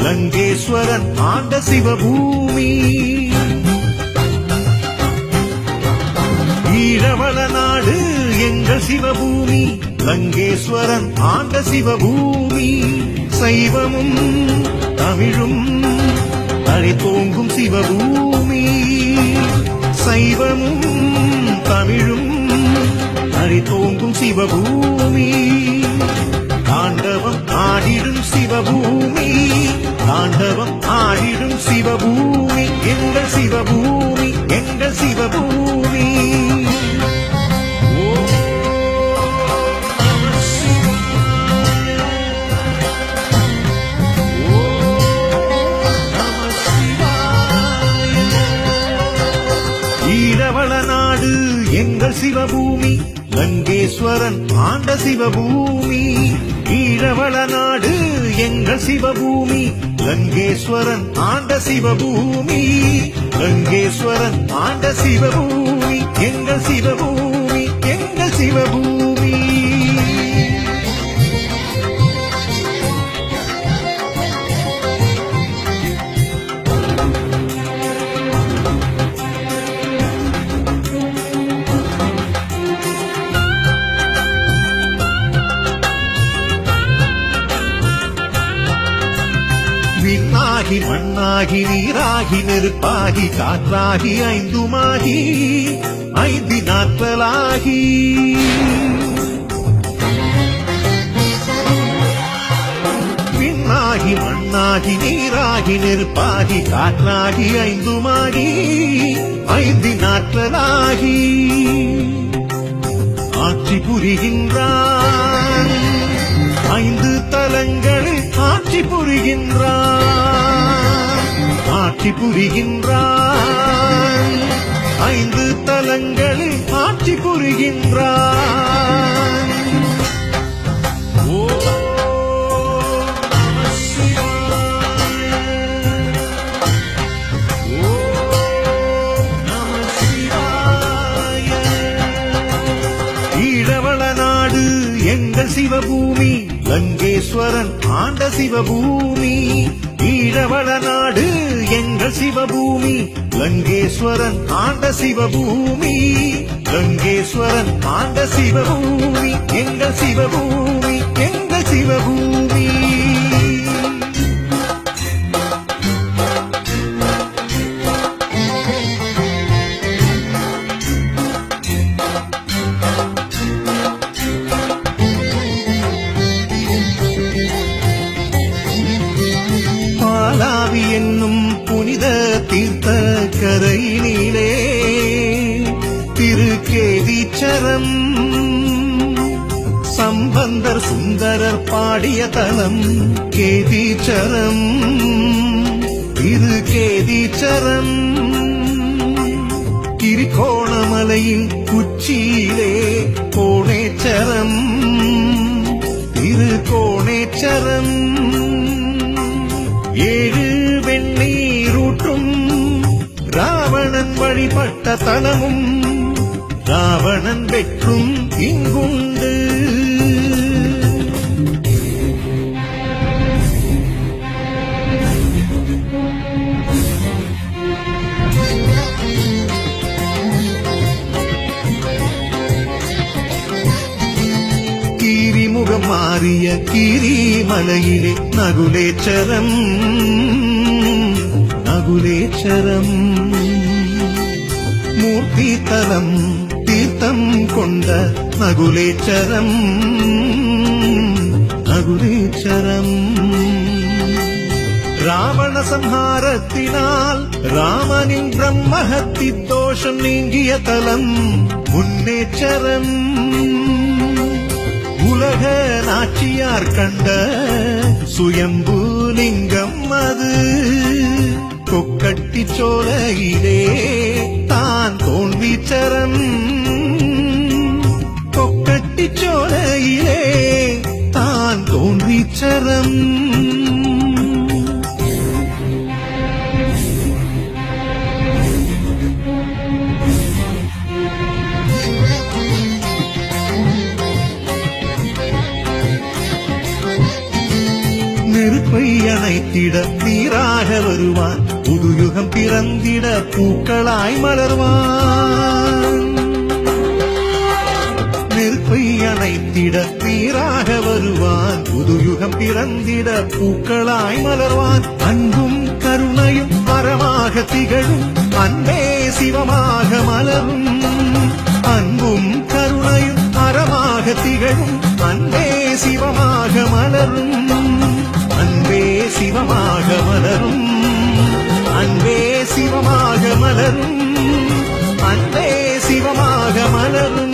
லங்கேஸ்வரன் ஆண்ட சிவபூமி. ஈழவள நாடு எங்கள் சிவபூமி, லங்கேஸ்வரன் ஆண்ட சிவபூமி. சைவமும் தமிழும் தழைத்தோங்கும் சிவபூமி. சைவமும் தமிழும் தழைத்தோங்கும் சிவபூமி. தாண்டவம் ஆடிடும் சிவபூமி, தாண்டவம் ஆடிடும் சிவபூமி. எங்கள் சிவபூமி, எங்கள் சிவபூமி. ஈழவள நாடு எங்கள் சிவபூமி, லங்கேஸ்வரன் ஆண்ட சிவபூமி. ஈழவள நாடு எங்கள் சிவபூமி, லங்கேஸ்வரன் ஆண்ட சிவபூமி. லங்கேஸ்வரன் ஆண்ட சிவபூமி, எங்கள் சிவபூமி, எங்கள் சிவபூமி. விண்ணாகி மண்ணாகி நீராகி நெருப்பாகி காற்றாகி ஐந்துமாகி ஐந்து நாட்களாகி விண்ணாகி மண்ணாகி நீராகி நெருப்பாகி காற்றாகி ஐந்துமாகி ஐந்து நாட்களாகி ஆட்சி புரிகின்றான். ஐந்து தலங்களில் ஆட்சி புரிகின்றான், ஆட்சி புரிகின்றான். ஐந்து தலங்களில் ஆட்சி புரிகின்றான். ஈழவள நாடு எங்கள் சிவபூமி, லங்கேஸ்வரன் ஆண்ட சிவபூமி. ஈழவள நாடு எங்கள் சிவபூமி, லங்கேஸ்வரன் ஆண்ட சிவபூமி. லங்கேஸ்வரன் ஆண்ட சிவபூமி, எங்கள் சிவபூமி, எங்கள் சிவபூமி. பாலாவி என்னும் புனித தீர்த்த கரையினிலே திருக்கேதீச்சரம் சம்பந்தர் சுந்தரர் பாடிய தலம் கேதீச்சரம். திருக்கேதீச்சரம் கிரிகோணமலையின் உச்சியிலே கோணேச்சரம். திருக்கோணேச்சரம் ஏழு வெண்ணீரூற்றும் ராவணன் வழிபட்ட தலமும் ராவணன் வெற்றும் இங்குண்டு. கீரிமுகம் மாறிய கீரிமலையிலே நகுலேச்சரம், நகுலேச்சரம். மூர்த்தி தலம் தீர்த்தம் கொண்ட நகுலேச்சரம், நகுலேச்சரம். ராவண சம்ஹாரத்தினால் ராமனின் பிரம்மஹத்தி தோஷம் நீங்கிய தலம் முன்னேச்சரம். உலக நாச்சியார் கண்ட சுயம்புலிங்கம் அது கொக்கட்டி சோலையிலே தான் தோன்றிச்சரம். கொக்கட்டி சோலையிலே தான் தோன்றிச்சரம். நெருப்பை அணைத்திட நீராக வருவான் புதுயுகம் பிறந்திட பூக்களாய் மலர்வான் நெருப்பை அணைத்திட நீராக வருவான் புதுயுகம் பிறந்திட பூக்களாய் மலர்வான் அன்பும் கருணையும் மரமாக திகழும் அன்பே சிவமாக மலரும் அன்பும் கருணையும் அறமாக திகழும் அன்பே சிவமாக மலரும் அன்பே சிவமாக மலரும் அன்பே சிவமாக மலரும் அன்பே சிவமாக மலரும்